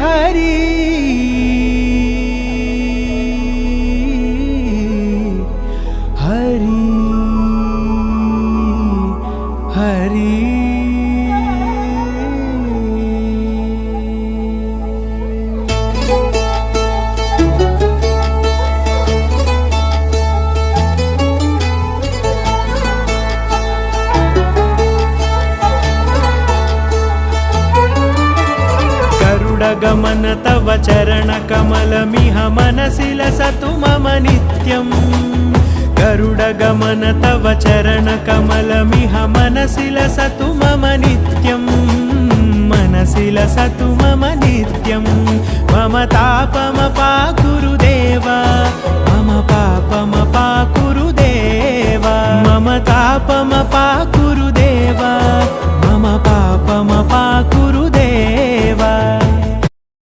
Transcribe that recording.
हरि हरि हरि गमन तव चरण कमलमिह मनसि लसतु मम नित्यम् गरुड गमन तव चरण कमलमिह मनसि लसतु मम नित्यम् मनसि लसतु मम नित्यम् मम तापमपाकुरुष्व